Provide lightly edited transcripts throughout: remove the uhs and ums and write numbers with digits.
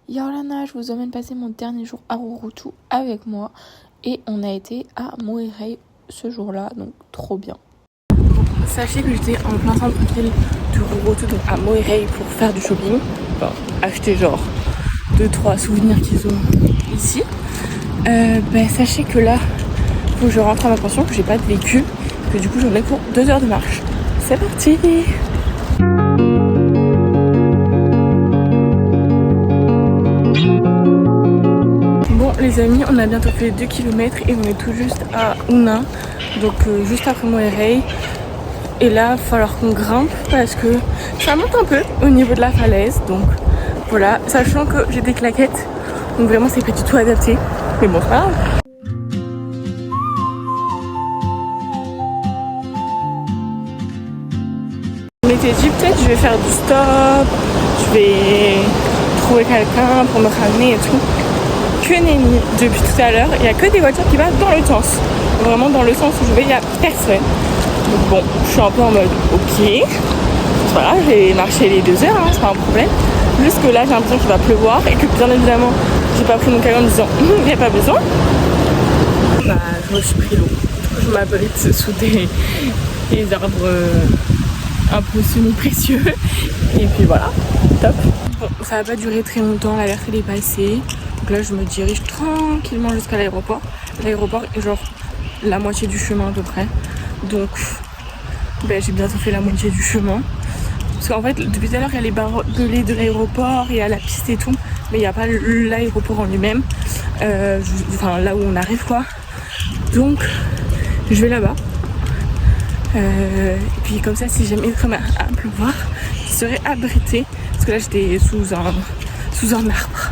Yorlana, je vous emmène passer mon dernier jour à Rurutu avec moi. Et on a été à Moirei ce jour-là, donc trop bien. Sachez que j'étais en plein centre-ville de Rurutu, donc à Moirei, pour faire du shopping. Enfin, acheter genre 2-3 souvenirs qu'ils ont ici. Sachez que là, faut que je rentre à ma pension, que j'ai pas de vécu, que du coup j'en ai pour 2 heures de marche. C'est parti! Bon les amis, on a bientôt fait 2 km et on est tout juste à Una, donc juste après Moirei. Et là, il va falloir qu'on grimpe parce que ça monte un peu au niveau de la falaise. Donc voilà, sachant que j'ai des claquettes, donc vraiment c'est pas du tout adapté. Mais bon, c'est pas grave. Je m'étais dit peut-être je vais faire du stop, je vais trouver quelqu'un pour me ramener et tout. Que nenni, depuis tout à l'heure, il n'y a que des voitures qui vont dans le sens. Vraiment dans le sens où je vais, il n'y a personne. Donc bon, je suis un peu en mode ok, c'est pas grave, j'ai marché les 2 heures, hein, c'est pas un problème. Juste que là j'ai l'impression qu'il va pleuvoir et que bien évidemment j'ai pas pris mon camion en me disant il n'y a pas besoin. Bah je me suis pris l'eau, je m'abrite sous des arbres un peu semi-précieux et puis voilà, top. Bon, ça va pas durer très longtemps, l'alerte elle est passée. Donc là je me dirige tranquillement jusqu'à l'aéroport. L'aéroport est genre la moitié du chemin à peu près. Donc j'ai bientôt fait la moitié du chemin. Parce qu'en fait depuis tout à l'heure il y a les barbelés de l'aéroport, il y a la piste et tout, mais il n'y a pas l'aéroport en lui-même. Enfin là où on arrive quoi. Donc je vais là-bas. Et puis comme ça si jamais il commence à pleuvoir, je serai abritée. Parce que là j'étais sous un arbre.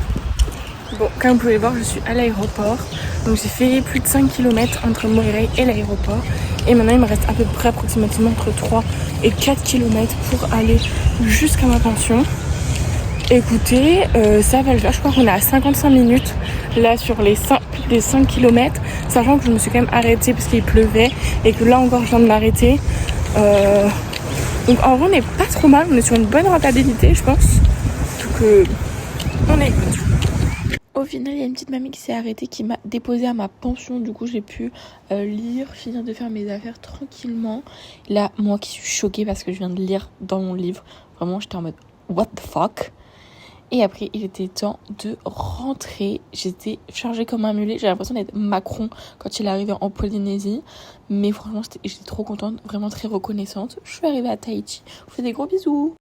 Bon, comme vous pouvez voir, je suis à l'aéroport. Donc j'ai fait plus de 5 km entre Moirei et l'aéroport. Et maintenant il me reste à peu près approximativement entre 3 et 4 km pour aller jusqu'à ma pension. Écoutez, ça va le faire. Je crois qu'on est à 55 minutes là sur les 5 km. Sachant que je me suis quand même arrêtée parce qu'il pleuvait. Et que là encore je viens de m'arrêter. Donc en vrai on n'est pas trop mal. On est sur une bonne rentabilité je pense. Donc on est good. Au final, il y a une petite mamie qui s'est arrêtée, qui m'a déposée à ma pension. Du coup, j'ai pu lire, finir de faire mes affaires tranquillement. Là, moi qui suis choquée parce que je viens de lire dans mon livre. Vraiment, j'étais en mode what the fuck. Et après, il était temps de rentrer. J'étais chargée comme un mulet. J'ai l'impression d'être Macron quand il est arrivé en Polynésie. Mais franchement, j'étais trop contente, vraiment très reconnaissante. Je suis arrivée à Tahiti. Je vous fais des gros bisous.